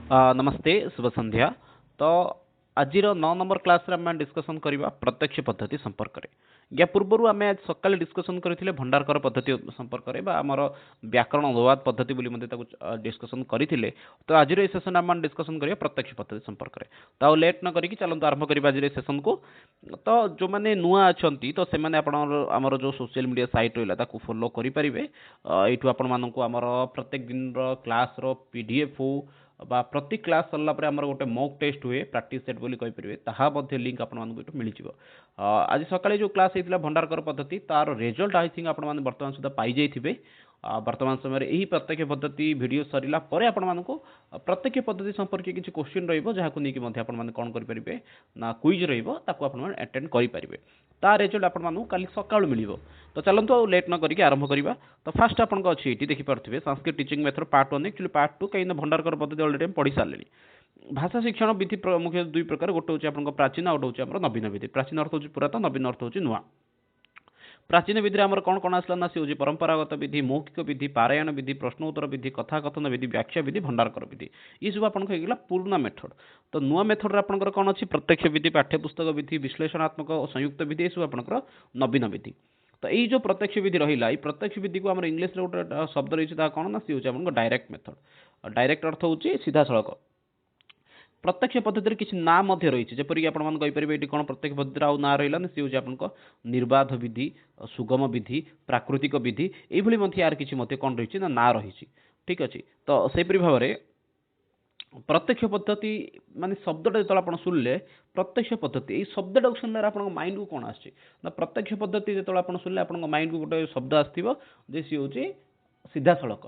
नमस्ते शुभ संध्या। तो आज 9 नंबर क्लास रे आम डिस्कसन करवा प्रत्यक्ष पद्धति संपर्क में। या पूर्व आम आज सकाଳେ डिस्कसन करथिले भंडारकर पद्धति संपर्क में आमर व्याकरण अनुवाद पद्धति बोली डिस्कसन करथिले। तो आज सेशन आम डिस्कसन करिया प्रत्यक्ष पद्धति संपर्क में। तो लेट न करिकी चलंतु आरंभ करिबा आज सेशन को। तो जो माने नुआ अछंती तो से माने आपनर हमर जो सोशल मीडिया साइट रहला ताकू फॉलो करि परिबे। एठु आपन माननकु हमर प्रत्येक दिन रो क्लास रो पीडीएफ हो बा प्रति क्लास सरला परे हमर गोटे मॉक टेस्ट हुए प्रैक्टिस सेट बोली कहि परिबे ताहा मध्ये लिंक आपन मानकु एठु मिलि जिवो। आज सकाळे जो क्लास हेतिला भंडारकर पद्धति तार रिजल्ट आई थिंक आपन माने वर्तमान सुधा पाई जाइथिबे। वर्तमान समय रे एही प्रत्यक्ष पद्धति वीडियो सरिला परे आपन मानकु प्रत्यक्ष पद्धति संपर्क किछि क्वेश्चन रहिबो जाहाकु नेकी मध्ये आपन माने कोन करि परिबे ना क्विज रहिबो ताकु आपन माने अटेंड करि परिबे। ता रिजल्ट आपन मानकु काली सकाळु मिलिबो। तो चलंतु आ लेट न करिके आरंभ करिबा। तो फास्ट आपन को अछि एटी देखि परथिबे Sanskrit teaching method part 1 actually part 2 कहीं भंडारकर पद्धति ऑलरेडी पढ़ी सारलेनी। भाषा शिक्षण विधि मुख्य दुई प्रकार गोटे होची आपन प्राचीन और होची हमर नवीन विधि। प्राचीन अर्थ होची पुरातन, नवीन अर्थ होची नुआ। प्राचीन विधि आमर कौन कौन आसला ना सी होची परंपरागत विधि, मौखिक विधि, पारायण विधि, प्रश्नोत्तर विधि, कथाकथन विधि, व्याख्या विधि, भंडारकर विधि। ये सब आपन कहिगला पुराना मेथड। तो नुआ मेथड रे आपन कौन अछि प्रत्यक्ष विधि, पाठ्यपुस्तक विधि, विश्लेषणात्मक और संयुक्त विधि। ये सब आपन नवीन विधि। तो यही जो प्रत्यक्ष विधि रहिला ई प्रत्यक्ष विधि को हमर इंग्लिश रे गोटे शब्द रहिछि ता कोन ना सी होछि आपन डायरेक्ट मेथड। डायरेक्ट अर्थ होछि सीधा सड़क। प्रत्यक्ष पद्धति रे किछि ना मध्ये रहिछि जेपरि कि आपन मान कहि परिबे एटी कोन प्रत्यक्ष पद्धति रे आउ ना रहिला ना सी होछि आपन को निर्बाध विधि, सुगम विधि, प्राकृतिक विधि। एई भली मध्ये यार किछि मध्ये कोन रहिछि ना रहिछि। ठीक अछि। तो सेपरि भाबरे प्रत्यक्ष पद्धति माने शब्दटा जतला आपण सुनले प्रत्यक्ष पद्धति एई शब्दटा सुनले आपण माइंड को कोन आछि ना प्रत्यक्ष पद्धति जतला आपण सुनले आपण माइंड को गोटे शब्द आस्थिबो जे सी होछि सीधा सड़क।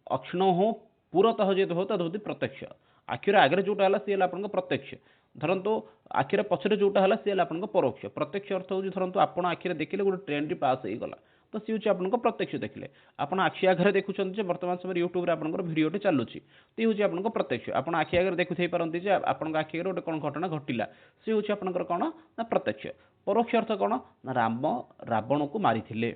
अक्षण हो पुरतः जे हो तद होति प्रत्यक्ष। आखिर आगे जोटा हला सी हला आपण प्रत्यक्ष। धरंतु आखिर पछरे जोटा हला सी हला आपण परोक्ष। प्रत्यक्ष अर्थ होछि धरंतु आपण आखिर देखिले गोटे ट्रेन टी पास हेई गला तो सी होछि आपण प्रत्यक्ष देखिले। आपण आखि आगे देखुछन जे वर्तमान समय यूट्यूब रे आपण वीडियो टे चालुछि ती होछि आपण प्रत्यक्ष। आपण आखि आगे देखु थई परंती जे आपण आखि आगे गोटे कोन घटना घटिला सी होछि आपण कोन ना प्रत्यक्ष। परोक्ष अर्थ कोन ना राम रावण को मारिथिले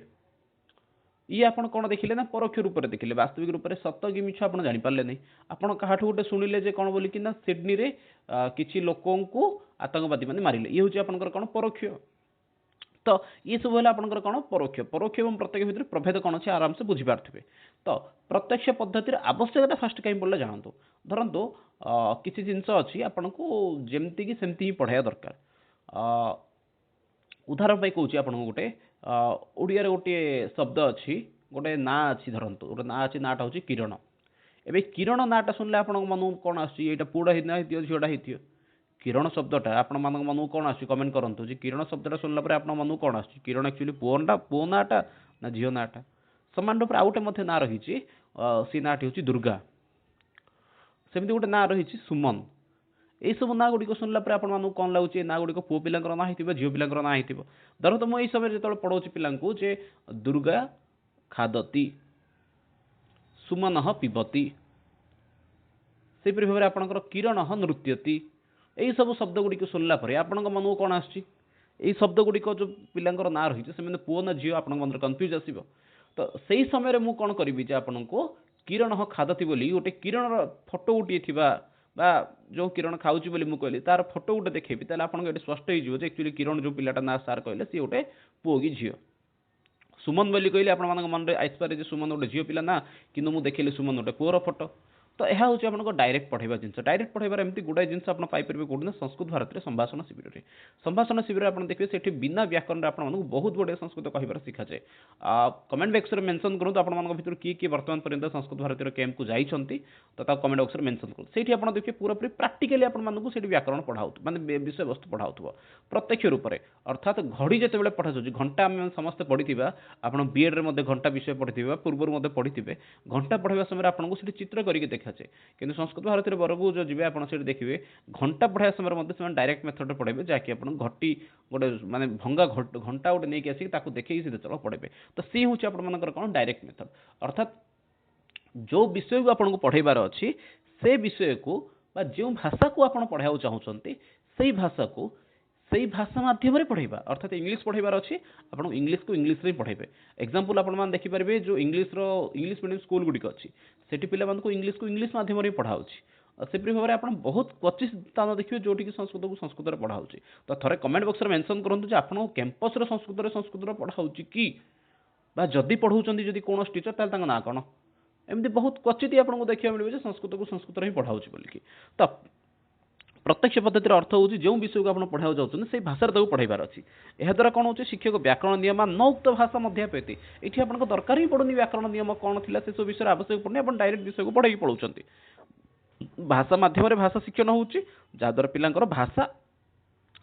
ये आपन कोन देखिले ना परोक्ष रूप रे देखिले। वास्तविक रूप रे सत्य कि मिछ आपन जानि पारले नै। आपन काहाठु गोटे सुनिले जे कोन बोली कि ना सिडनी रे किछि लोकों को आतंकवादी माने मारिले ये होछि आपन कोन परोक्ष। तो ये सब होला आपन कोन परोक्ष। परोक्ष एवं प्रत्यक्ष भितर प्रभेद कोन अछि आराम से बुझि पारथिबे। तो प्रत्यक्ष पद्धति रे आवश्यकता फास्ट काई पड़ला जानंतु। धरंतु किछि जिंस अछि आपन को जेमति कि सेमति ही पढाया दरकार। उदाहरण पाई कहूँ आपन गोटे ओडिया रे गोटे शब्द अच्छी गोटे ना अच्छी धरतु गोटे ना अच्छी नाटा हूँ किरण। एबे किरण नाटा सुनले आपण मन कौन आटा पुड़ा होना झीटा होती किरण शब्दटा आपण मान मन कौन आस कमेंट करूँ जे किरण शब्दटा सुनला पर आप मन कौन आस किरण एक्चुअली पुओ नाटा ना झील नाटा सामान रूप आउ गोटे ना रही सी नाटी हूँ दुर्गा। सेमती गोटे ना रही सुमन। यही सब ना गुड़िक शुणला आप कौन लगुच ना गुड़िक पुओ पिला ना हो झील पिला ना हो। धर तो मुझे समय जो पढ़ाऊँ पिला जे दुर्गा खादती सुमन पिबती से भाव में आपंकर किरण नृत्यति यही सब शब्द गुड़िक शुणला आपण मन को कौन आस शब्द गुड़िक जो पिलांर ना रही से पुओ ना झील आप मन कन्फ्यूज आसो। तो सही समय मुझे कौन करी आपन को किरण खादती बोली गोटे किरण फोटो गोटे थी बा जो किरण खाऊँ बोली मुझे कहली तार फोटो गोटे देखेबी ताले आपन को स्पष्ट हो एक्चुअली किरण जो पिलाटा ना सार कहले सी गोटे पुओ कि झील। सुमन बोली कहली आपण मन में आसपे सुमन गोटे झील पिला ना कि मुझे देखिली सुमन गोटे पुओर फोटो। तो यह हूँ आपको डायरेक्ट पढ़ाइबा जिनस डायरेक्ट पढ़ाइबार एमती गुड़ाए जिनस आप पाइपर कौन संस्कृत भारत में संभाषण शिविर में। संभाषण शिविर आप देखिए सेठी बिना व्याकरण आपको बहुत गुड़े संस्कृत कहबार शिखा जाए। कमेंट बॉक्स में मेंशन करूँ आप भर किए वर्तमान पर्यंत संस्कृत भारत कैंप को जाइए तो कमेंट बॉक्स में मेंशन करूँ से आप देखिए पूरा पूरी प्राक्टिकली आपको व्याकरण पढ़ाऊ माने विषय वस्तु पढ़ाऊ प्रत्यक्ष रूप से। अर्थात घड़ी जिते पढ़ा जाऊँगी घंटा आम समस्त पढ़ी आप बीएड में घंटा विषय पढ़ी पूर्व पढ़ी घंटा पढ़ाई समय आपको चित्र करके देखा जाए। किंतु संस्कृत भारत में बरगु जो जी आप देखिए घंटा पढ़ाया समय डायरेक्ट मेथड पढ़े जहाँकि आप घटी गोटे माने भंगा घंटा गोटे नहीं आसिक देखिए सीधे चल पढ़े। तो सी हूँ आप कौन डायरेक्ट मेथड। अर्थात जो विषय को आपको पढ़ेबार अच्छी से विषय को जो भाषा को आप पढ़ाई चाहते से भाषा को सही भाषा माध्यम पढ़ेबा। अर्थात इंग्लिश पढ़ेबार अच्छी आप इंग्लिश को इंग्लिश रे पढ़ेबे। एग्जांपल आपण देखिपारे जो इंग्लिश मीडियम स्कूल गुड़िक अच्छी से पिला इंग्लिश को इंग्लिश माध्यम पढ़ाऊँ ସେପରି ଭାବରେ ଆପଣ ବହୁତ କ୍ୱଚିତ ସ୍ଥାନ ଦେଖିବେ ଯୋଉଠିକି ସଂସ୍କୃତକୁ ସଂସ୍କୃତରେ ପଢ଼ା ହେଉଛି। ତ ଥରେ କମେଣ୍ଟ ବକ୍ସରେ ମେନସନ୍ କରନ୍ତୁ ଯେ ଆପଣଙ୍କ କ୍ୟାମ୍ପସରେ ସଂସ୍କୃତରେ ପଢ଼ା ହେଉଛି କି, ବା ଯଦି ପଢ଼ାଉଛନ୍ତି ଯଦି କୌଣସି ଟିଚର ତାହେଲେ ତାଙ୍କ ନାଁ କ'ଣ। ଏମିତି ବହୁତ କ୍ୱଚିତ ଆପଣଙ୍କୁ ଦେଖିବାକୁ ମିଳିବ ଯେ ସଂସ୍କୃତକୁ ସଂସ୍କୃତରେ ହିଁ ପଢ଼ା ହେଉଛି ବୋଲିକି। ତ ପ୍ରତ୍ୟକ୍ଷ ପଦ୍ଧତିର ଅର୍ଥ ହେଉଛି ଯେଉଁ ବିଷୟକୁ ଆପଣ ପଢ଼ାଇବାକୁ ଯାଉଛନ୍ତି ସେଇ ଭାଷାରେ ତାକୁ ପଢ଼ାଇବାର ଅଛି। ଏହାଦ୍ୱାରା କ'ଣ ହେଉଛି, ଶିକ୍ଷକ ବ୍ୟାକରଣ ନିୟମ ନ ଉକ୍ତ ଭାଷା ମଧ୍ୟାପେତି, ଏଠି ଆପଣଙ୍କ ଦରକାର ହିଁ ପଡ଼ୁନି ବ୍ୟାକରଣ ନିୟମ କ'ଣ ଥିଲା ସେସବୁ ବିଷୟରେ ଆବଶ୍ୟକ ପଡ଼ୁନି, ଆପଣ ଡାଇରେକ୍ଟ ବିଷୟକୁ ପଢ଼େଇକି ପଳାଉଛନ୍ତି। ଭାଷା ମାଧ୍ୟମରେ ଭାଷା ଶିକ୍ଷଣ ହେଉଛି, ଯାହାଦ୍ୱାରା ପିଲାଙ୍କର ଭାଷା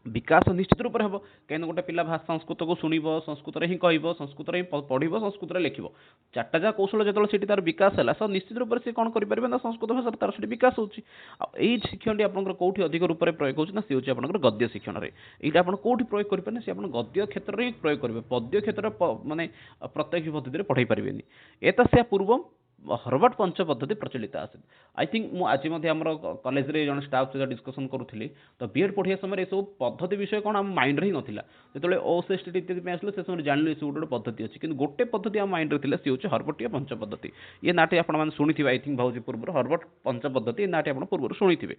ବିକାଶ ନିଶ୍ଚିତ ରୂପରେ ହେବ। କାହିଁକିନା ଗୋଟେ ପିଲା ସଂସ୍କୃତକୁ ଶୁଣିବ, ସଂସ୍କୃତରେ ହିଁ କହିବ, ସଂସ୍କୃତରେ ହିଁ ପଢ଼ିବ, ସଂସ୍କୃତରେ ଲେଖିବ, ଚାରିଟା ଯାକ କୌଶଳ ଯେତେବେଳେ ସେଠି ତାର ବିକାଶ ହେଲା, ତ ନିଶ୍ଚିତ ରୂପରେ ସେ କ'ଣ କରିପାରିବେ ନା ସଂସ୍କୃତ ଭାଷାରେ ତାର ସେଠି ବିକାଶ ହେଉଛି। ଆଉ ଏଇ ଶିକ୍ଷଣଟି ଆପଣଙ୍କର କୋଉଠି ଅଧିକ ରୂପରେ ପ୍ରୟୋଗ ହେଉଛି ନା ସେ ହେଉଛି ଆପଣଙ୍କର ଗଦ୍ୟ ଶିକ୍ଷଣରେ। ଏଇଟା ଆପଣ କୋଉଠି ପ୍ରୟୋଗ କରିପାରିବେ, ସେ ଆପଣ ଗଦ୍ୟ କ୍ଷେତ୍ରରେ ହିଁ ପ୍ରୟୋଗ କରିବେ, ପଦ୍ୟ କ୍ଷେତ୍ରରେ ମାନେ ପ୍ରତ୍ୟକ୍ଷ ପଦ୍ଧତିରେ ପଢ଼ାଇ ପାରିବେନି। ଏତସ୍ୟା ପୂର୍ବମ୍ ହର୍ବାର୍ଟ ପଞ୍ଚ ପଦ୍ଧତି ପ୍ରଚଳିତ ଆସେ। ଆଇ ଥିଙ୍କ ମୁଁ ଆଜି ମଧ୍ୟ ଆମର କଲେଜରେ ଜଣେ ଷ୍ଟାଫ୍ ସହିତ ଡିସ୍କସନ୍ କରୁଥିଲି, ତ ବିଏଡ୍ ପଢ଼ିବା ସମୟରେ ଏସବୁ ପଦ୍ଧତି ବିଷୟ କ'ଣ ଆମ ମାଇଣ୍ଡରେ ହିଁ ନଥିଲା। ଯେତେବେଳେ OST ଇତ୍ୟାଦି ପାଇଁ ଆସିଲେ ସେ ସମୟରେ ଜାଣିଲୁ ଏସବୁ ଗୋଟେ ପଦ୍ଧତି ଅଛି, କିନ୍ତୁ ଗୋଟେ ପଦ୍ଧତି ଆମ ମାଇଣ୍ଡରେ ଥିଲା, ସେ ହେଉଛି ହର୍ବର୍ଟିୟ ପଞ୍ଚ ପଦ୍ଧତି। ଏ ନାଁଟି ଆପଣମାନେ ଶୁଣିଥିବେ ଆଇ ଥିଙ୍କ ଭାବୁଛି ପୂର୍ବରୁ, ହର୍ବର୍ଟ ପଞ୍ଚ ପଦ୍ଧତି, ଏ ନାଁଟି ଆପଣ ପୂର୍ବରୁ ଶୁଣିଥିବେ।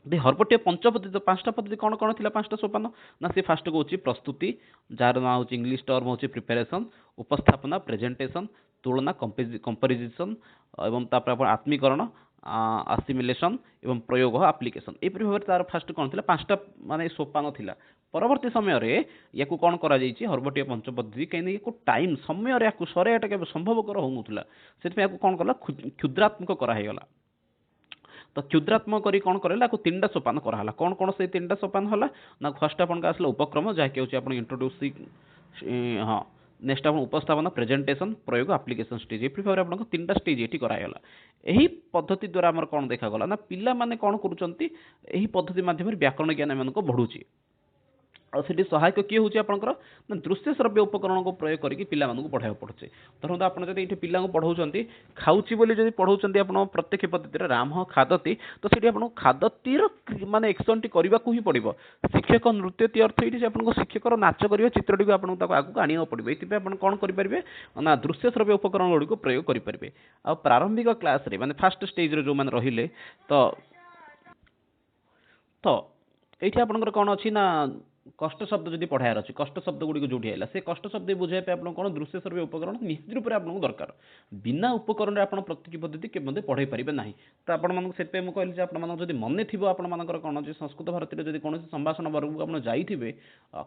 ହର୍ବର୍ଟିୟ ପଞ୍ଚ ପଦ୍ଧତି, ପାଞ୍ଚଟା ପଦ୍ଧତି କ'ଣ କ'ଣ ଥିଲା, ପାଞ୍ଚଟା ସୋପାନ ନା ସେ ଫାଷ୍ଟକୁ ହେଉଛି ପ୍ରସ୍ତୁତି, ଯାହାର ନାଁ ହେଉଛି ଇଂଲିଶ ଟର୍ମ ହେଉଛି ପ୍ରିପାରେସନ୍, ଉପସ୍ଥାପନା ପ୍ରେଜେଣ୍ଟେସନ୍, ତୁଳନା କମ୍ପାରିଜିସନ୍, ଏବଂ ତାପରେ ଆପଣ ଆତ୍ମୀକରଣ ଆସିମିଲେସନ୍, ଏବଂ ପ୍ରୟୋଗ ଆପ୍ଲିକେସନ୍। ଏପରି ଭାବରେ ତାର ଫାଷ୍ଟ କ'ଣ ଥିଲା, ପାଞ୍ଚଟା ମାନେ ସୋପାନ ଥିଲା। ପରବର୍ତ୍ତୀ ସମୟରେ ୟାକୁ କ'ଣ କରାଯାଇଛି, ହର୍ବର୍ଟିୟ ପଞ୍ଚ ପଦ୍ଧତି, କାହିଁକି ୟାକୁ ଟାଇମ୍ ସମୟରେ ୟାକୁ ସରାଇବାଟା କେବେ ସମ୍ଭବକର ହେଉନଥିଲା, ସେଥିପାଇଁ ୟାକୁ କ'ଣ କଲା, କ୍ଷୁଦ୍ରାତ୍ମକ କରାହେଇଗଲା। ତ କ୍ଷୁଦ୍ରାତ୍ମକ କରି କ'ଣ କରାହେଲା, ୟାକୁ ତିନିଟା ସୋପାନ କରାହେଲା। କ'ଣ କ'ଣ ସେଇ ତିନିଟା ସୋପାନ ହେଲା ନା, ଫାଷ୍ଟ ଆପଣଙ୍କ ଆସିଲା ଉପକ୍ରମ, ଯାହାକି ହେଉଛି ଆପଣ ଇଣ୍ଟ୍ରୋଡ୍ୟୁସିଂ, ହଁ, ନେକ୍ସଟ ଆପଣ ଉପସ୍ଥାପନ, ପ୍ରେଜେଣ୍ଟେସନ୍, ପ୍ରୟୋଗ, ଆପ୍ଲିକେସନ୍ ଷ୍ଟେଜ୍। ଏପରି ଭାବରେ ଆପଣଙ୍କ ତିନିଟା ଷ୍ଟେଜ୍ ଏଠି କରାଗଲା। ଏହି ପଦ୍ଧତି ଦ୍ୱାରା ଆମର କ'ଣ ଦେଖାଗଲା ନା, ପିଲାମାନେ କ'ଣ କରୁଛନ୍ତି, ଏହି ପଦ୍ଧତି ମାଧ୍ୟମରେ ବ୍ୟାକରଣ ଜ୍ଞାନ ଏମାନଙ୍କୁ ବଢ଼ୁଛି। ଆଉ ସେଠି ସହାୟକ କିଏ ହେଉଛି ଆପଣଙ୍କର ନା, ଦୃଶ୍ୟ ଶ୍ରବ୍ୟ ଉପକରଣକୁ ପ୍ରୟୋଗ କରିକି ପିଲାମାନଙ୍କୁ ପଢ଼ାଇବାକୁ ପଡ଼ୁଛି। ଧରନ୍ତୁ ଆପଣ ଯଦି ଏଠି ପିଲାଙ୍କୁ ପଢ଼ାଉଛନ୍ତି, ଖାଉଛି ବୋଲି ଯଦି ପଢ଼ାଉଛନ୍ତି ଆପଣ ପ୍ରତ୍ୟକ୍ଷ ପଦ୍ଧତିରେ ରାମ ଖାଦତି, ତ ସେଠି ଆପଣଙ୍କୁ ଖାଦତିର ମାନେ ଏକ୍ସନଟି କରିବାକୁ ହିଁ ପଡ଼ିବ। ଶିକ୍ଷକ ନୃତ୍ୟତି ଅର୍ଥ ଏଇଠି ଯେ ଆପଣଙ୍କ ଶିକ୍ଷକର ନାଚ କରିବା ଚିତ୍ରଟିକୁ ଆପଣଙ୍କୁ ତାକୁ ଆଗକୁ ଆଣିବାକୁ ପଡ଼ିବ। ଏଥିପାଇଁ ଆପଣ କ'ଣ କରିପାରିବେ ନା, ଦୃଶ୍ୟ ଶ୍ରବ୍ୟ ଉପକରଣ ଗୁଡ଼ିକୁ ପ୍ରୟୋଗ କରିପାରିବେ। ଆଉ ପ୍ରାରମ୍ଭିକ କ୍ଲାସ୍ରେ ମାନେ ଫାଷ୍ଟ ଷ୍ଟେଜ୍ରେ ଯେଉଁମାନେ ରହିଲେ, ତ ଏଇଠି ଆପଣଙ୍କର କ'ଣ ଅଛି ନା, କଷ୍ଟ ଶବ୍ଦ ଯଦି ପଢ଼ାଇବାର ଅଛି, କଷ୍ଟ ଶବ୍ଦ ଗୁଡ଼ିକ ଯେଉଁଠି ହେଲା, ସେ କଷ୍ଟ ଶବ୍ଦ ବୁଝାଇବା ପାଇଁ ଆପଣଙ୍କୁ କ'ଣ ଦୃଶ୍ୟ ଶ୍ରବ୍ୟ ଉପକରଣ ନିଶ୍ଚିତ ରୂପରେ ଆପଣଙ୍କୁ ଦରକାର। ବିନା ଉପକରଣରେ ଆପଣ ପ୍ରତ୍ୟକ୍ଷ ପଦ୍ଧତି କେବେ ମଧ୍ୟ ପଢ଼ାଇ ପାରିବେ ନାହିଁ। ତ ଆପଣମାନଙ୍କୁ ସେଥିପାଇଁ ମୁଁ କହିଲି ଯେ ଆପଣମାନଙ୍କୁ ଯଦି ମନେ ଥିବ, ଆପଣମାନଙ୍କର କ'ଣ ଯେ ସଂସ୍କୃତ ଭାରତୀରେ ଯଦି କୌଣସି ସମ୍ଭାଷଣ ବର୍ଗକୁ ଆପଣ ଯାଇଥିବେ,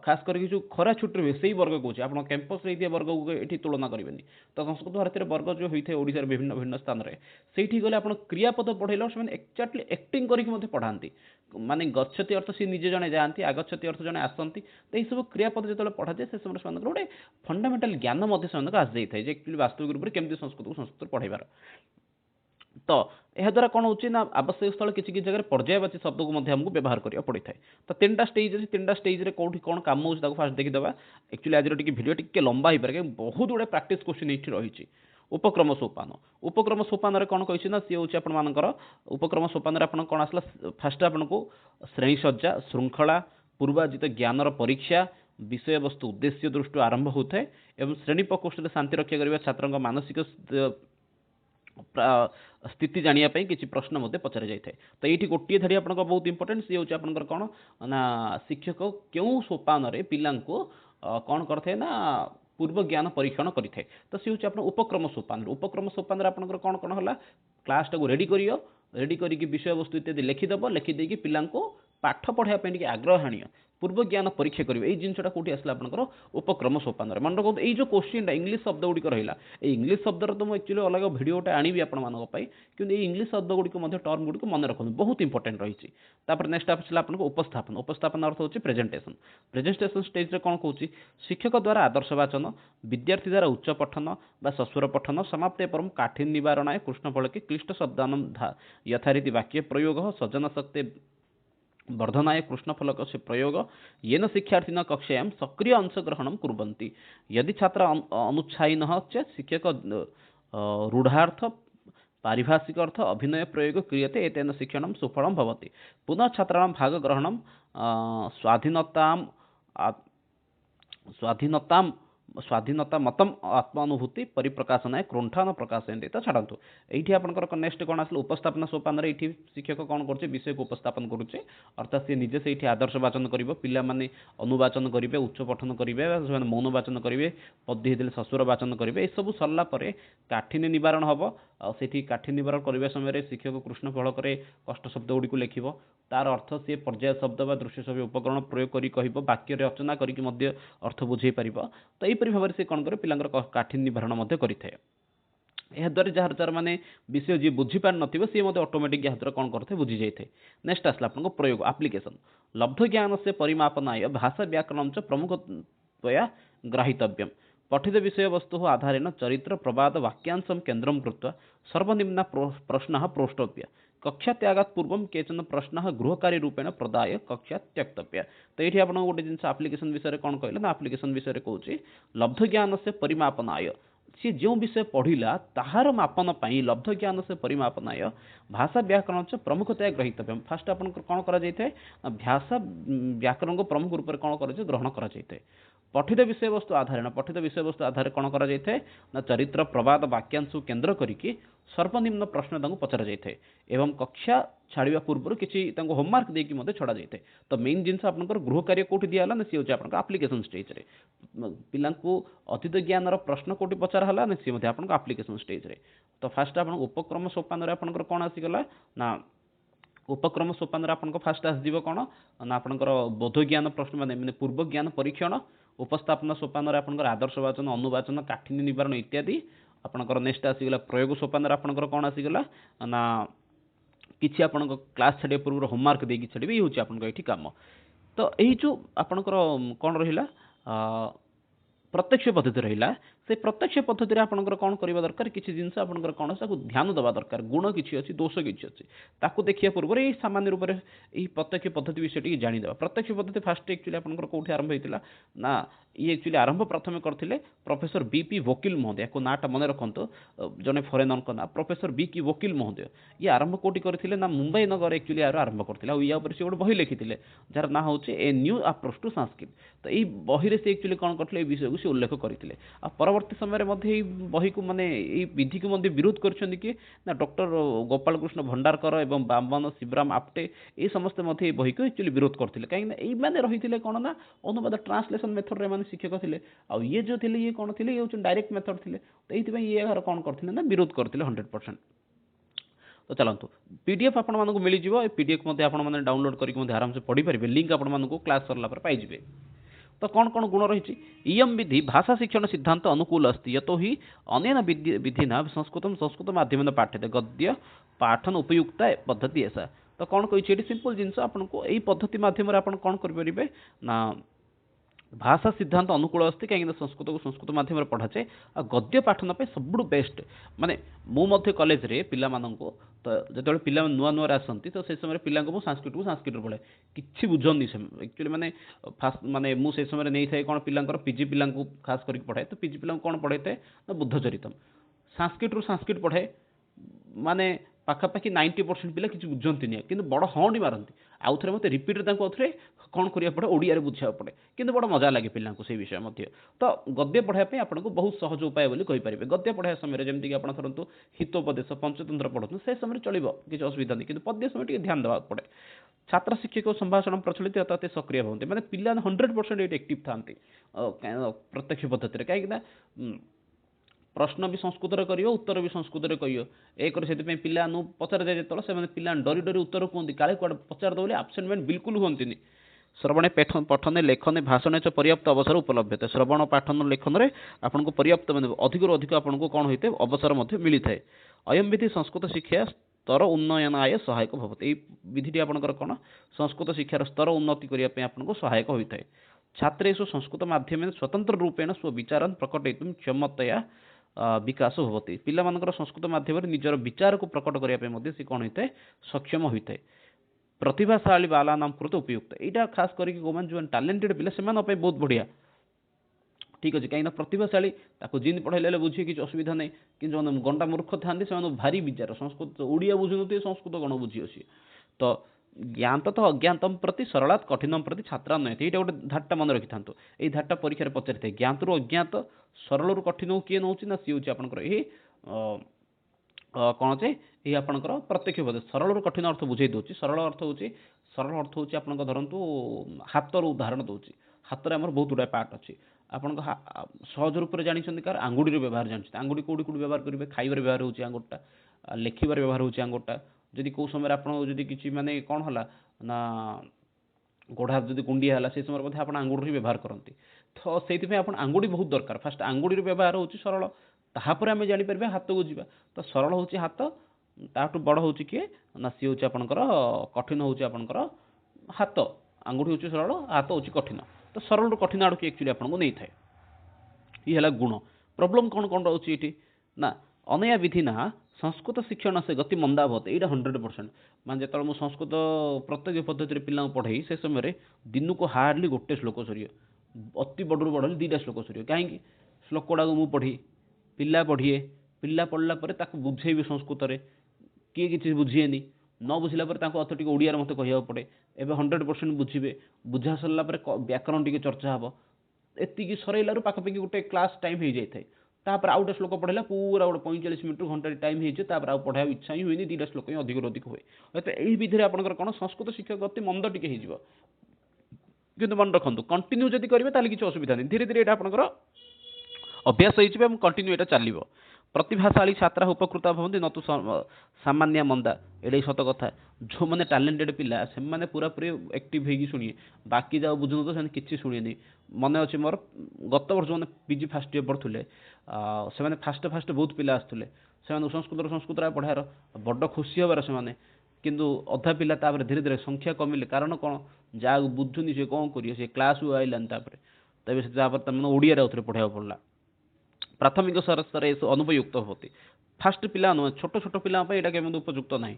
ଖାସ୍ କରିକି ଯେଉଁ ଖରା ଛୁଟିରେ ହୁଏ ସେଇ ବର୍ଗ କହୁଛି, ଆପଣ କ୍ୟାମ୍ପସ୍ରେ ହେଇଥିବା ବର୍ଗକୁ ଏଠି ତୁଳନା କରିବେନି। ତ ସଂସ୍କୃତ ଭାରତୀରେ ବର୍ଗ ଯେଉଁ ହୋଇଥାଏ ଓଡ଼ିଶାର ବିଭିନ୍ନ ଭିନ୍ନ ସ୍ଥାନରେ, ସେଇଠି ଗଲେ ଆପଣ କ୍ରିୟାପଦ ପଢ଼େଇଲା ସେମାନେ ଏକ୍ଜାକ୍ଟଲି ଆକ୍ଟିଂ କରିକି ମଧ୍ୟ ପଢ଼ାନ୍ତି। ମାନେ ଗଚ୍ଛତି ଅର୍ଥ ସେ ନିଜେ ଜଣେ ଯାଆନ୍ତି, ଆଗଚ୍ଛତି ଅର୍ଥ ଜଣେ ଆସନ୍ତି। ତ ଏହିସବୁ କ୍ରିୟାପଦ ଯେତେବେଳେ ପଢ଼ାଯାଏ, ସେ ସମୟରେ ସେମାନଙ୍କର ଗୋଟେ ଫଣ୍ଡାମେଣ୍ଟାଲ ଜ୍ଞାନ ମଧ୍ୟ ସେମାନଙ୍କୁ ଆସିଯାଇଥାଏ ଯେ ଆକ୍ଚୁଆଲି ବାସ୍ତବିକ ରୂପରେ କେମିତି ସଂସ୍କୃତରେ ପଢ଼ାଇବାର। ତ ଏହାଦ୍ୱାରା କ'ଣ ହେଉଛି ନା, ଆବଶ୍ୟକ ସ୍ଥଳେ କିଛି କିଛି ଜାଗାରେ ପର୍ଯ୍ୟାୟବାଚୀ ଶବ୍ଦକୁ ମଧ୍ୟ ଆମକୁ ବ୍ୟବହାର କରିବାକୁ ପଡ଼ିଥାଏ। ତ ତିନିଟା ଷ୍ଟେଜ୍ ଅଛି, ତିନିଟା ଷ୍ଟେଜ୍ରେ କେଉଁଠି କ'ଣ କାମ ହେଉଛି ତାକୁ ଫାଷ୍ଟ ଦେଖିଦେବା। ଆକ୍ଚୁଆଲି ଆଜିର ଟିକେ ଭିଡ଼ିଓ ଟିକେ ଲମ୍ବା ହେଇପାରେ, କାରଣ ବହୁତ ଗୁଡ଼େ ପ୍ରାକ୍ଟିସ୍ କ୍ୱେଶ୍ଚିନ୍ ଏଇଠି ରହିଛି। ଉପକ୍ରମ ସୋପାନ, ଉପକ୍ରମ ସୋପାନରେ କ'ଣ କହିଛି ନା, ସିଏ ହେଉଛି ଆପଣମାନଙ୍କର ଉପକ୍ରମ ସୋପାନରେ ଆପଣ କ'ଣ ଆସିଲା, ଫାଷ୍ଟ ଆପଣଙ୍କୁ ଶ୍ରେଣୀସଜ୍ଜା, ଶୃଙ୍ଖଳା, ପୂର୍ବାଜିତ ଜ୍ଞାନର ପରୀକ୍ଷା, ବିଷୟବସ୍ତୁ ଉଦ୍ଦେଶ୍ୟ ଦୃଷ୍ଟିରୁ ଆରମ୍ଭ ହୋଇଥାଏ ଏବଂ ଶ୍ରେଣୀ ପ୍ରକୋଷ୍ଠରେ ଶାନ୍ତି ରକ୍ଷା କରିବା, ଛାତ୍ରଙ୍କ ମାନସିକ ସ୍ଥିତି ଜାଣିବା ପାଇଁ କିଛି ପ୍ରଶ୍ନ ମଧ୍ୟ ପଚରା ଯାଇଥାଏ। ତ ଏଇଠି ଗୋଟିଏ ଧାଡ଼ି ଆପଣଙ୍କ ବହୁତ ଇମ୍ପୋର୍ଟାଣ୍ଟ, ସିଏ ହେଉଛି ଆପଣଙ୍କର କ'ଣ ନା, ଶିକ୍ଷକ କେଉଁ ସୋପାନରେ ପିଲାଙ୍କୁ କ'ଣ କରିଥାଏ ନା, ପୂର୍ବ ଜ୍ଞାନ ପରୀକ୍ଷଣ କରିଥାଏ। ତ ସେ ହେଉଛି ଆପଣ ଉପକ୍ରମ ସୋପାନରେ। ଉପକ୍ରମ ସୋପାନରେ ଆପଣଙ୍କର କ'ଣ କ'ଣ ହେଲା, କ୍ଲାସ୍ଟାକୁ ରେଡ଼ି କରିବ, ରେଡ଼ି କରିକି ବିଷୟବସ୍ତୁ ଇତ୍ୟାଦି ଲେଖିଦେବ, ଲେଖିଦେଇକି ପିଲାଙ୍କୁ ପାଠ ପଢ଼ାଇବା ପାଇଁ ଟିକେ ଆଗ୍ରହ ଆଣିବ, ପୂର୍ବ ଜ୍ଞାନ ପରୀକ୍ଷା କରିବେ। ଏଇ ଜିନିଷଟା କୋଉଠି ଆସିଲା ଆପଣଙ୍କର ଉପକ୍ରମ ସୋପାନରେ। ମନେ ରଖନ୍ତୁ, ଏଇ ଯେଉଁ କୋଶ୍ଚିନ୍ଟା ଇଂଲିଶ ଶବ୍ଦ ଗୁଡ଼ିକ ରହିଲା, ଏଇ ଇଂଲିଶ ଶବ୍ଦର ତ ମୁଁ ଆକ୍ଚୁଆଲି ଅଲଗା ଭିଡ଼ିଓଟା ଆଣିବି ଆପଣମାନଙ୍କ ପାଇଁ, କିନ୍ତୁ ଏଇ ଇଂଲିଶ ଶବ୍ଦ ଗୁଡ଼ିକ ମଧ୍ୟ ଟର୍ମ ଗୁଡ଼ିକୁ ମନେ ରଖନ୍ତୁ, ବହୁତ ଇମ୍ପୋର୍ଟାଣ୍ଟ ରହିଛି। ତାପରେ ନେକ୍ସଟ ଆସିଲା ଆପଣଙ୍କୁ ଉପସ୍ଥାପନ। ଉପସ୍ଥାପନ ଅର୍ଥ ହେଉଛି ପ୍ରେଜେଣ୍ଟେସନ୍। ପ୍ରେଜେଣ୍ଟେସନ୍ ଷ୍ଟେଜ୍ରେ କ'ଣ କହୁଛି, ଶିକ୍ଷକ ଦ୍ୱାରା ଆଦର୍ଶ ବାଚନ, ବିଦ୍ୟାର୍ଥୀ ଦ୍ୱାରା ଉଚ୍ଚ ପଠନ ବା ସସ୍ୱର ପଠନ, ସମାପ୍ତ ପରମ କାଠିନ୍ୟ ନିବାରଣାୟ କୃଷ୍ଣଫଳକେ କ୍ଲିଷ୍ଟ ଶବ୍ଦାନମ ଯଥାରୀତି ବାକ୍ୟ ପ୍ରୟୋଗ, ସଜନ ଶକ୍ତି वर्धनाय कृष्णफलक से प्रयोग येन शिक्षार्थिनः कक्षायां सक्रिय अंशग्रहणं कुर्वन्ति। यदि छात्र अनुत्साहिनः चेत् शिक्षक रूढार्थ पारिभाषिक अर्थ अभिनय प्रयोग क्रियते, एतेन शिक्षणं सुफलं भवति। पुनः छात्राणां भागग्रहणं स्वाधीनतां ସ୍ୱାଧୀନତା ମତମ୍ ଆତ୍ମାनुभୂତି ପରିପ୍ରକାଶନାୟ କ୍ରୁଣ୍ଠାନ ପ୍ରକାଶୟନ୍ତି। ତ ଛାଡ଼ନ୍ତୁ ଏଇଠି ଆପଣଙ୍କର ନେକ୍ସଟ କ'ଣ ଆସିଲା ଉପସ୍ଥାପନ ସୋପାନରେ ଏଇଠି ଶିକ୍ଷକ କ'ଣ କରୁଛି ବିଷୟକୁ ଉପସ୍ଥାପନ କରୁଛି ଅର୍ଥାତ୍ ସେ ନିଜେ ସେଇଠି ଆଦର୍ଶ ବାଚନ କରିବ ପିଲାମାନେ ଅନୁବାଚନ କରିବେ ଉଚ୍ଚ ପଠନ କରିବେ ସେମାନେ ମୌନ ବାଚନ କରିବେ ପଦୀ ହେଇଥିଲେ ଶ୍ୱଶୁର ବାଚନ କରିବେ ଏସବୁ ସରିଲା ପରେ କାଠିନ୍ୟ ନିବାରଣ ହେବ ଆଉ ସେଠି କାଠିନ୍ୟ ନିବାରଣ କରିବା ସମୟରେ ଶିକ୍ଷକ କୃଷ୍ଣ ଫଳକରେ କଷ୍ଟ ଶବ୍ଦ ଗୁଡ଼ିକୁ ଲେଖିବ ତାର ଅର୍ଥ ସିଏ ପର୍ଯ୍ୟାୟ ଶବ୍ଦ ବା ଦୃଶ୍ୟ ଶବ୍ଦ ଉପକରଣ ପ୍ରୟୋଗ କରି କହିବ ବାକ୍ୟରେ ରଚନା କରିକି ମଧ୍ୟ ଅର୍ଥ ବୁଝେଇ ପାରିବ ତ ଏହିପରି ଭାବରେ ସେ କ'ଣ କରେ ପିଲାଙ୍କର କାଠିନ୍ୟ ନିବାରଣ ମଧ୍ୟ କରିଥାଏ ଏହାଦ୍ୱାରା ଯାହାର ମାନେ ବିଷୟ ଯିଏ ବୁଝିପାରିନଥିବ ସିଏ ମଧ୍ୟ ଅଟୋମେଟିକ୍ ଏହାଦ୍ୱାରା କ'ଣ କରିଥାଏ ବୁଝି ଯାଇଥାଏ ନେକ୍ସଟ ଆସିଲା ଆପଣଙ୍କ ପ୍ରୟୋଗ ଆପ୍ଲିକେସନ୍ ଲବ୍ଧ ଜ୍ଞାନ ସେ ପରିମାପନାୟ ଭାଷା ବ୍ୟାକରଣ ଚ ପ୍ରମୁଖତୟା ଗ୍ରାହିତବ୍ୟମ୍ पठित विषयवस्तु आधारेण चरित्र प्रवाद वाक्यांशं केन्द्रं कृत्वा सर्वनिम्न प्रश्नः प्रोष्टव्य कक्षा त्यागात् पूर्वं केचन प्रश्नः गृहकार्यरूपेण प्रदाय कक्षा त्यक्तव्य तो ये आप गोटे जिन आप्लिकेसन विषय कौन कहले ना आप्लिकेसन विषय कौच लब्ध ज्ञान से परिमापनाय सी जो विषय पढ़ला ताहार मापन पाई लब्ध ज्ञान से परिमापनाय भाषा व्याकरण च प्रमुखतया ग्रहीतव्य फास्ट आप कौन कर भाषा व्याकरण को प्रमुख रूप से कौन कर ग्रहण कर पठित विषय वस्तु आधार कौन कर चरित्र प्रवाद वाक्यांश केन्द्र करिकी सर्वनिम्न प्रश्न पचरा जाए एवं कक्षा छाड़ा पूर्व किसी होमवर्क देकी छड़ा जाए तो मेन जिन आपंकर गृह कार्य कौटी दिया ना सी हूँ आप आप्लिकेसन स्टेज रे पिला अतीत ज्ञान प्रश्न कौटी पचरा ना सी आप आप्लिकेसन स्टेज रे तो फास्ट आप उपक्रम सोपान आपंकर कौन आसीगला ना उपक्रम सोपान आपन फास्ट आसो कौन ना आपंकर बोध ज्ञान प्रश्न माने पूर्व ज्ञान परीक्षण उपस्थापना सोपान आपंकर आदर्श वाचन अनुवाचन काठिन्य निवारण इत्यादि आपंकर नेक्स्ट आसीगला प्रयोग सोपान आपंकर कौन आसीगला ना किसी आप क्लास छाड़िया पूर्व होमवर्क देकी छाड़े ये हूँ आपंकर काम तो यही जो आपंकर कौन रहा प्रत्यक्ष पद्धति रहा से प्रत्यक्ष पद्धति आपंकर कौन करवा दरकार किसी जिनस आपंकर कौन ध्यान देवा दरकार गुण किसी अच्छी दोष किसी अच्छी ताकू देखिया पूर्व ये सामान्य रूप से प्रत्यक्ष पद्धति विषय टी जानीदेवा प्रत्यक्ष पद्धति फास्ट एक्चुअली आपंकर कौटी आरंभ होता ना ये एक्चुअली आरंभ प्रथम करते प्रोफेसर बीपी वकील महोदय को नाटा मन रखु जड़े फरेनर ना प्रोफेसर बीपी वकील महोदय ये आरंभ कौटी करते ना मुंबई नगर एक्चुअली यार आरंभ करते या से गोटे बही लिखी जार ना हूँ a new approach to Sanskrit तो यही बही से एक्चुअली कौन करते विषय को उल्लेख करते परवर्ती समय बही को माने विधि को विरोध कर डॉक्टर गोपाल कृष्ण भंडारकर एवं बामन शिवराम आप्टे ये समस्त बही को एक्चुअली विरोध करते कहीं ये रही कौन ना अनुवाद ट्रांसलेशन मेथड रे शिक्षक थे ये जो थे ये कौन थे ये डायरेक्ट मेथड थे तो ये कौन करते ना विरोध करते 100%। तो चलतु पीडीएफ आपण मानक मिल जाव पीडीएफ आपने डाउनलोड करके आराम से पढ़ी पारे लिंक आपण मानक क्लास सरला पाइबे तो कौन कौन गुण रही इयम विधि भाषा शिक्षण सिद्धांत अनुकूल अस्ति यतो ही अनेन विधिना संस्कृत माध्यमेन पाठ्यते गद्य पाठन उपयुक्ता पद्धति ऐसा तो कौन कही सिंपल जिनस आपको यही पद्धति मध्यम कौन करें ना भाषा सिद्धांत अनुकूल अस्ति कहीं संस्कृत को संस्कृत माध्यम पढ़ा जाए आ गद्य पाठन पे सब बेस्ट माने मु कॉलेज रे पिला माननको तो जो पिला नुआ नुआ आसती तो से समय पिला संस्कृत को संस्कृत पढ़े किसी बुझंदी एक्चुअली माने फास्ट माने मु से समय नहीं था कौन पिलांकर पीजी पिला खास करके पढ़ाए तो पीजी पिला कौन पढ़ाई था ना बुद्धचरितम संस्कृत रू संस्कृत पढ़ाए माने पाखापाखि 90% पिला किसी बुझंती नहीं कि बड़ हंडी मारती आउ थे मत रिपीट आउे कौन करा पड़े ओडिया बुझा पड़े कि बड़ मजा लगे पिला से विषय तो गद्य पढ़ाई आपको बहुत सहज उपाय बोली कहींपारे गद्य पढ़ाई समय जमीक आप धरतु हितोपदेश पंचतंत्र पढ़ु से समय चलो किसी असुविधा नहीं कि पद्य समय ध्यान देवा पड़े छात्र शिक्षक संभाषण प्रचलित अति सक्रिय होते मैंने पिला 100% ये एक्टिव था प्रत्यक्ष पद्धति कहीं प्रश्न भी संस्कृत कर उत्तर भी संस्कृत कह एक पिला पचार जाए जो से पिला डरी डरी उत्तर कहते काले कौन पचार दे आबसेंटमेंट बिल्कुल हमें श्रवणे पठने लेखने भाषण च पर्याप्त अवसर उपलब्ध है श्रवण पाठन लेखन में आपको पर्याप्त मैंने अधिक अधिक आपको कौन होते अवसर मिली है अयम विधि संस्कृत शिक्षा स्तर उन्नयनाय सहायक भवते विधि आपंकर कौन संस्कृत शिक्षार स्तर उन्नति करने आपको सहायक होता है छात्रेषु संस्कृत माध्यम स्वतंत्र रूपेण स्वविचारान् प्रकटयितुं क्षमतया विकास होती पिला संस्कृत माध्यम निजर विचार को प्रकट करने से कौन होता है सक्षम होता है प्रतिभाशाली बाला नाम कृत उपयुक्त यहाँ खास करके जो टैलेंटेड पिला से बहुत बढ़िया ठीक अच्छे कहीं प्रतिभाशाली जिन पढ़ाई बुझे किसी असुविधा नहीं कि जो गंडा मूर्ख था भारी विचार संस्कृत ओडिया बुझुन संस्कृत कौन बुझी अच्छी तो ज्ञात तो अज्ञातम प्रति सरलात् कठिनम प्रति छात्रा नयते एटा गोटे धारटा मन रखि थांतु एई धारटा परीक्षा पचारि थाए ज्ञात रु अज्ञात सरल रु कठिन किए नउछि ना सी होछि आपनकर एही कौन जे ये आपनकर प्रत्यक्ष पद्धति सरल रु कठिन अर्थ बुझेई दोछि सरल अर्थ होछि आपनकर धरंतु हाथ रो उदाहरण दोछि हाथ रे हमर बहुत गुडा पार्ट अछि आपनकर सहज रूप रे जानि छथि कार आंगुडी रो व्यवहार जानि छथि आंगुडी कोडी कोडी व्यवहार करिवे खाइबार व्यवहार होछि आंगुठटा लेखिबार व्यवहार होछि आंगुठटा जदि को समय आपण जदि किछि माने कोन हला ना गोड़ जदि कुंडिया हला से समय मध्ये आपण आंगुडी व्यवहार करंती तो सेति पे आपण आंगुडी बहुत दरकार फास्ट आंगुडी रो व्यवहार होछि सरल ताहापर आमे जानि परबे हाथ को जिबा तो सरल होछि हाथ ताटू बड़ होछि के ना सी होछि आपनकर कठिन होछि आपनकर हाथ आंगुठी होछि सरल हाथ होछि कठिन तो सरल रु कठिन आडू एक्चुअली आपन को नै थाए ये हला गुण प्रॉब्लम कोन कोन रहउछि इठी ना अनया विधि ना संस्कृत शिक्षण से गति मंदा होते एटा 100% मान जेतल मु संस्कृत प्रत्येक पद्धति रे पिला पढ़ाई से समय रे दिन को हार्डली गोटे श्लोक सरियो अति बडरु बडल दीटा श्लोक सरियो काहे कि श्लोक कोडा मु पढ़ी पिला पढ़िए पिला पढ़ला परे ताको बुझेबी संस्कृत रे किए किछि बुझिएनी न बुझिला परे ताको अथ टिके ओडिया रे मते कहिया पड़े एबे 100% बुझिबे बुझा सरला परे व्याकरण टिके चर्चा हबो एति की सरैलारु पाखा पाखी गोटे क्लास टाइम हो जाए तापर आउ गोटे श्लोक पढ़ेला पूरा गोटे 45 मिनट घंटा टाइम हो तापर आउ पढ़ाया इच्छा ही हुए दीटा श्लोक ही अधिक अधिक हुए तो यही विधि आपंकर कौन संस्कृत शिक्षा गति मंद टिके हो कि मन रखु कंटिन्यू जब करेंगे ताले किसी असुविधा नहीं धीरे धीरे आपंकर अभ्यास हो कंटिन्यू यहाँ चलो प्रतिभाशाली छात्रा उपकृता भवंती न तो सामान्य मंदा एडे सत कथा जो मैंने टैलेंटेड पिला से मैंने पूरा पूरी एक्टिव होगी शुणिए बाकी जाओ बुझुन तो से किसी शुणिए मन अच्छे मोर गत वर्ष मैंने पीजी फास्ट इयर पढ़ुले से फास्ट फास्ट बहुत पिला आसुले से संस्कृत पढ़ार बड़ खुशी हबार से किंतु अधा पिला धीरे धीरे संख्या कमिले कारण कौन जहाँ बुझुनी सी कौन कर क्लास आइलानी तबे से ओडिया पढ़ाया पड़ला प्राथमिक स्तर अनुपयुक्त होती फास्ट पिला छोट छोट पिला केवल उपयुक्त ना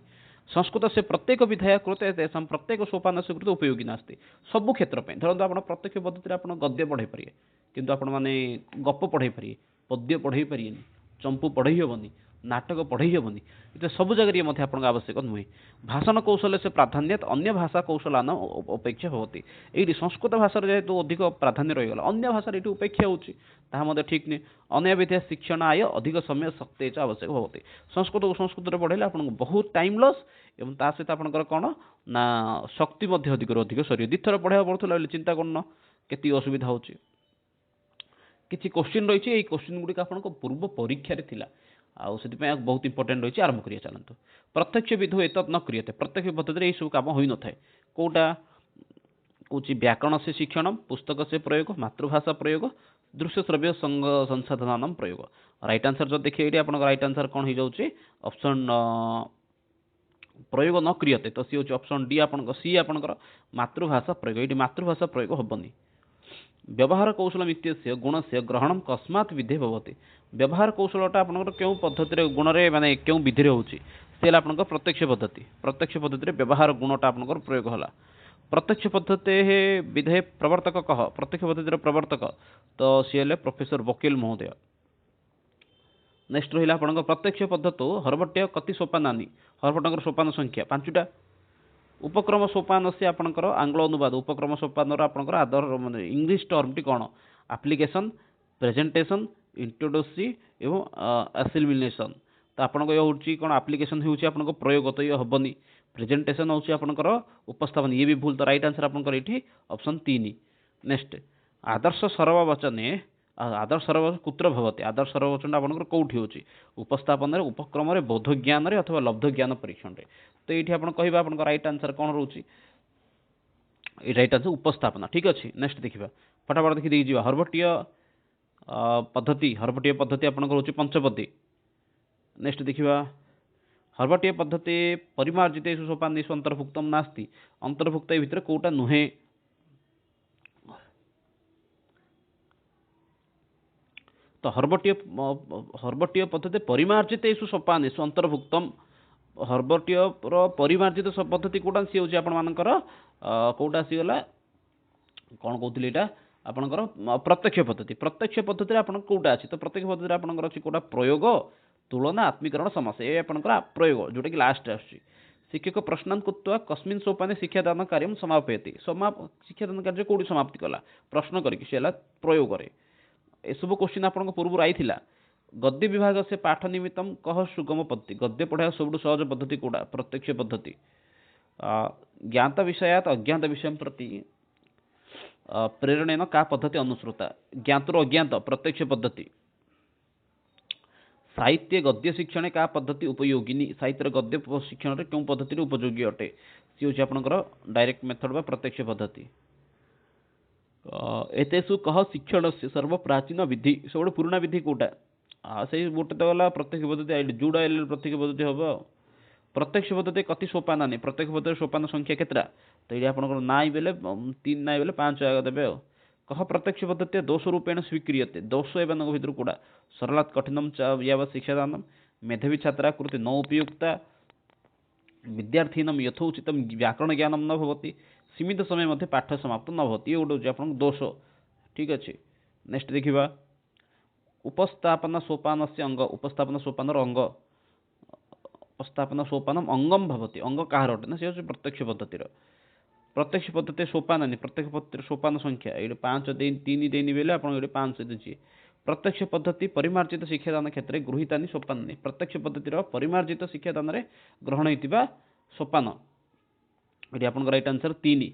संस्कृत से प्रत्येक विधाय कृते तेषां प्रत्येक सोपान से कृते उपयोगी नास्ति सबु क्षेत्र पे धरନ୍ତୁ आपण प्रत्यक्ष पद्धति आपण गद्य पढ़ाई पारिए किंतु आपण माने गप पढ़ाई पारिए पद्य पढ़ाई पारिएनी चंपू पढ़ाई हेबनी नाटक पढ़ाई हेबनी ये सब जगह मध्य आपन आवश्यक नुहे भाषण कौशल से प्राधान्य अन्य भाषा कौशलान अपेक्षा होती ये संस्कृत भाषा जेहेतु अधिक प्राधान्य रहीगला अन्य भाषा ये उपेक्षा होती ठीक नहीं अन्य विद्या शिक्षण आय अधिक समय शक्ति आवश्यक होती संस्कृत को संस्कृत पढ़ाई आपको बहुत टाइम लॉस एवं ता सहित आपंकर कौन ना शक्ति अधिक अधिक सर दिथर पढ़ाई पड़ूला चिंता करन केती असुविधा होची किसी क्वेश्चन रही क्वेश्चन गुड़िक आप पूर्व परीक्षा से बहुत इंपोर्टेंट रही आरंभ करिए चलते प्रत्यक्ष विधु एत न क्रियते प्रत्यक्ष पद्धति यही सब कम हो न था कौटा कौन व्याकरण से शिक्षण पुस्तक से प्रयोग मातृभाषा प्रयोग दृश्य श्रव्य संसाधन प्रयोग राइट आंसर जो देखिए ये आप राइट आंसर कौन हो जाए ऑप्शन प्रयोग न क्रियते तो सी हूँ ऑप्शन डी आप सी आपंकर मातृभाषा प्रयोग ये मातृभाषा प्रयोग हेनी व्यवहार कौशल इत्यस्य गुण से ग्रहण कस्मात् विधे भवति व्यवहार कौशलटा आपनकर क्यों पद्धति गुण रे माने क्यों विधि रे होची सेल आपनकर प्रत्यक्ष पद्धति रे व्यवहार गुणटा आपनकर प्रयोग होला प्रत्यक्ष पद्धति विधे प्रवर्तक कह प्रत्यक्ष पद्धति रे प्रवर्तक तो सीएल प्रोफेसर वकील महोदय नेक्स्ट रहिला आपनकर प्रत्यक्ष पद्धति हरवट्य कति सोपानानि हरवट्टर सोपान संख्या 5टा उपक्रम सोपान से आपंकर आंग्ल अनुवाद उपक्रम सोपान आपंकर आदर माने इंग्लिश टर्म टी कौन एप्लिकेशन प्रेजेंटेशन इंट्रोडक्टरी एवं एसिमिलेशन तो आपंक ये हूँ कौन एप्लिकेशन होची आपंक प्रयोग तो ये हेनी प्रेजेंटेशन होची आपंकर उपस्थापन ये भी भूल तो राइट आंसर आपंकर ये ऑप्शन 3 नेक्स्ट आदर्श सर्ववचने आदर्श सर्ववचन कुत्र भवति आदर्श सर्ववचन आपंकर कौटी होची उपस्थापन उपक्रम बोध ज्ञान अथवा लब्ध ज्ञान परीक्षण रे तो ये आप कह राइट आंसर कौन रोचे राइट आंसर उपस्थापना ठीक अच्छे नेक्स्ट देखा फटाफट देखी देखिए हरवटीय पद्धति आपंकर रोचे पंचपदी नेक्स्ट देखा हरवटीय पद्धति परिमार्जित सोपानेषु अंतर्भुक्तम नास्ति अंतर्भुक्त भितर कौटा नुहे तो हरवटीय पद्धति परिमार्जित सोपानेषु अंतर्भुक्तम हरवटीय परिमार्जित पद्धति कौटा सी हूँ आपर कौटा आसीगला कौन कहते यहाँ आपंकर प्रत्यक्ष पद्धति आप कौटा अच्छी तो प्रत्यक्ष पद्धति आपंकर अच्छी कौटा प्रयोग तुलना आत्मीकरण समस्या ये आपंकर प्रयोग जोटा कि लास्ट आस शिक्षक प्रश्नान् कृत्वा कस्मिन् सोपाने शिक्षादानकार्यं समापयति शिक्षादान कार्य कोଉଠି समाप्ति कला प्रश्न करिक से हला प्रयोग करे एसबु क्वेश्चन आपन पूर्व आइथिला गद्य विभाग से पाठ निमित्तम कह सुगम पद्धति गद्य पढ़ा सब सहज पद्धति कोड़ा प्रत्यक्ष पद्धति ज्ञात विषयात अज्ञात विषय प्रति प्रेरणेन का पद्धति अनुसृता ज्ञात अज्ञात प्रत्यक्ष पद्धति साहित्य गद्य शिक्षण का पद्धति उपयोगिनी साहित्य गद्य शिक्षण रे क्यों पद्धति रे उपयोगी अटे सी होची आपनकर डायरेक्ट मेथड बा प्रत्यक्ष पद्धति एतेसु कह शिक्षण से सर्व प्राचीन विधि सब पुराना विधि कोटा से गोटे तो गला प्रत्यक्ष पद्धति आइल जुड़ा आइल प्रत्यक्ष पद्धति हबो प्रत्यक्ष पद्धति कति सोपान नहीं प्रत्यक्ष पद्धति सोपान संख्या केतरा तो ये आपनकर नाई बेले 3 नाई बेले 5 आग देबे कह प्रत्यक्ष पद्धति दोष रूपेण स्वीक्रियते दोष एवं भितर कूड़ा सरलात् कठिनम याव शिक्षादानम मेधावी छात्रा कृते न उपयुक्ता विद्यार्थीनम यथोचित व्याकरण ज्ञानम न भवति सीमित समय मध्य पाठ समाप्त न भवति ये गोटे आपन दोष ठीक अच्छे नेक्स्ट देखिबा उपस्थापन सोपान से अंग उपस्थापन सोपान अंग उपस्थापन सोपानम अंगम भवति अंग कहार अटे ना से प्रत्यक्ष पद्धति सोपान नहीं प्रत्यक्ष पद्धति सोपान संख्या ये 5 3 देनी बेले आप 5 दीजिए प्रत्यक्ष पद्धति परिमार्जित शिक्षादान क्षेत्र में गृहीता सोपान नहीं प्रत्यक्ष पद्धतिर परिमार्जित शिक्षादान ग्रहण होता सोपान ये आप राइट आंसर 3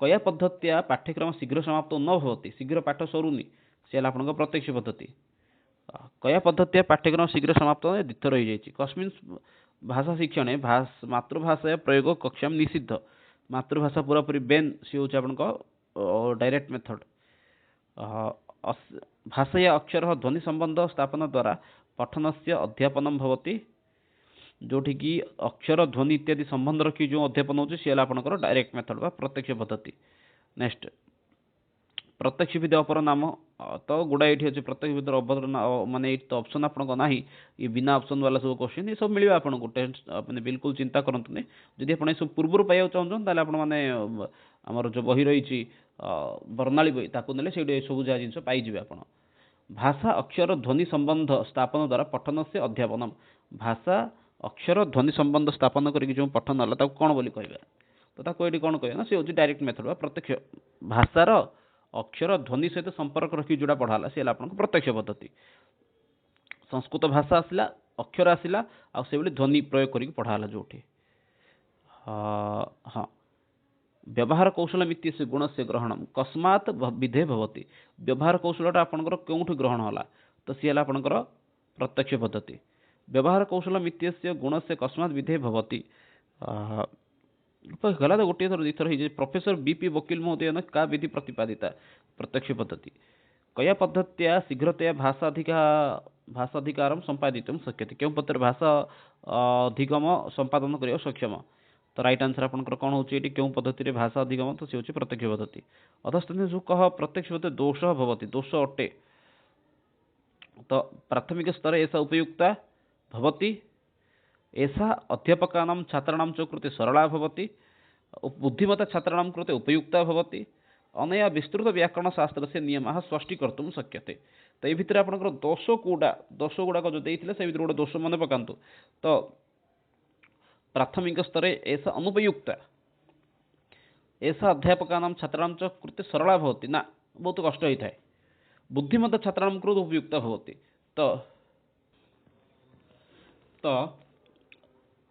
कया पद्धतिया पाठ्यक्रम शीघ्र समाप्त न भवति शीघ्र पाठ सरुनी से आप प्रत्यक्ष पद्धति कया पद्धतिया पाठ्यक्रम शीघ्र समाप्त द्वितीय रही जाइए कस्मिन् भाषा शिक्षण मातृभाषा प्रयोग कक्षा निषिद्ध मातृभाषा पूरापूरी बेन सी हूँ आपन डायरेक्ट मेथड भाषा अक्षर ध्वनि संबंध स्थापन द्वारा पठन से अध्यापन भवति जोठी की अक्षर ध्वनि इत्यादि संबंध रखी जो अध्यापन होची सी आपनकर डायरेक्ट मेथड बा प्रत्यक्ष पद्धति नेक्स्ट प्रत्यक्ष विधि अपर नाम तो गुड़ा ये अच्छे प्रत्यक्ष विधि अपर माने ये तो ऑप्शन आपन ना ये बिना ऑप्शन वाला सब क्वेश्चन ये सब मिले आपको टेंशन बिल्कुल चिंता करंतु नहीं जदि आप सब पूर्व पाइबा चाहूँ ताले आपण माने आमर जो बही रही बर्णाली बही ताकू नेले से सब जहाँ जिन पाइबे आप भाषा अक्षर ध्वनि संबंध स्थापन द्वारा पठन से अध्यापन भाषा अक्षर ध्वनि संबंध स्थापन करके जो पठन है कौन बोली कहबे तो ताको ये कौन कह सी हूँ डायरेक्ट मेथड प्रत्यक्ष भाषार अक्षर ध्वनि सहित संपर्क रखी जोड़ा पढ़ाला सी आप प्रत्यक्ष पद्धति संस्कृत भाषा आसला अक्षर आसला आउ ध्वनि प्रयोग करके पढ़ाला जोठी हाँ व्यवहार कौशल मित्ति से गुण से ग्रहण कस्मात् विधे भवति व्यवहार कौशलटा आपनकर केउठु ग्रहण होला तो सी आपनकर प्रत्यक्ष पद्धति व्यवहार कौशल मित्ति से गुण से कस्मात् विधे भवति गला तो गोटे थर दुईथर हो प्रोफेसर बीपी वकील महोदय का विधि प्रतिपादिता प्रत्यक्ष पद्धति कया पद्धतिया शीघ्रतया भाषाधिकार संपादित शक्य क्यों पत्र भाषा अधिगम संपादन करने सक्षम तो राइट आंसर आपंकर कौन होची क्यों पद्धति भाषा अधिगम तो सी हूँ प्रत्यक्ष पद्धति अधस्थान जो कह प्रत्यक्ष पद्धति दोष भवति दोष अटे तो प्राथमिक स्तर ऐसा उपयुक्ता भवति ऐसा अध्यापकानां छात्राणां च कृते सरला भवति बुद्धिमता छात्राणां कृते उपयुक्ता भवति अनया विस्तृत व्याकरण शास्त्र से नियम स्पष्टीकर्तुं शक्यते तो ये भितर आपनकर दोष गुड़ाक जो देइथिले से भितर गोटे दोष मन पकांतु तो प्राथमिक स्तर ऐसा अनुपयुक्ता ऐसा अध्यापकानां छात्राणां च कृते सरला भवति ना बहुत कष्ट होता है बुद्धिमता छात्राणां कृते उपयुक्ता भवति तो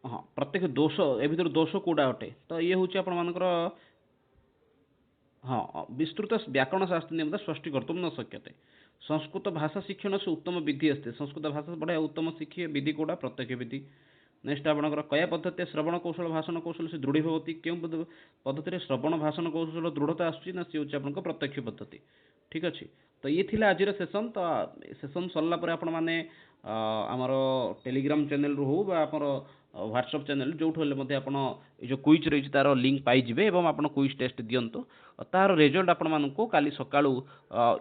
हाँ प्रत्येक दोष ए भर दोष कौटा अटे तो ये हूँ आपर हाँ विस्तृत व्याकरण शास्त्र नियम स्पष्टीकर्तुं न शक्यते संस्कृत भाषा शिक्षण से उत्तम विधि अस्ति संस्कृत भाषा पढ़ा उत्तम शिक्षे विधि कौटा प्रत्यक्ष विधि नेक्स्ट आपनकर कया पद्धति श्रवण कौशल भाषण कौशल से दृढ़ होती क्यों पद्धति श्रवण भाषण कौशल दृढ़ता आसूँ सी हूँ प्रत्यक्ष पद्धति ठीक अच्छे तो ये थिला आज सेसन तो सेसन सरला पर आपण माने आमर टेलीग्राम चैनल रू हो आपर व्हाट्सएप चैनल जो आपण जो क्विज रही तार लिंक पाइबे और आप क्विज टेस्ट दिंतु तार रिजल्ट आपण मानक काली सकाळू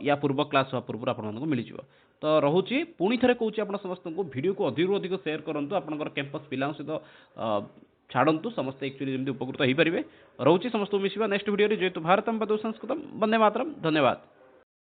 या पूर्व क्लास हुआ पूर्व आपको मिल जाव तो रोचे पुणी थे कौच आप समस्त वीडियो को अधिक अधिक शेयर करूँ आपंकर कैंपस पिला सहित छाड़ू समस्त एक्चुअली जमी उपकृत हो पारे रोचे समस्त मिसा नेक्स्ट वीडियो जेहेतु भारतम पद संस्कृतम वंदे मातरम धन्यवाद।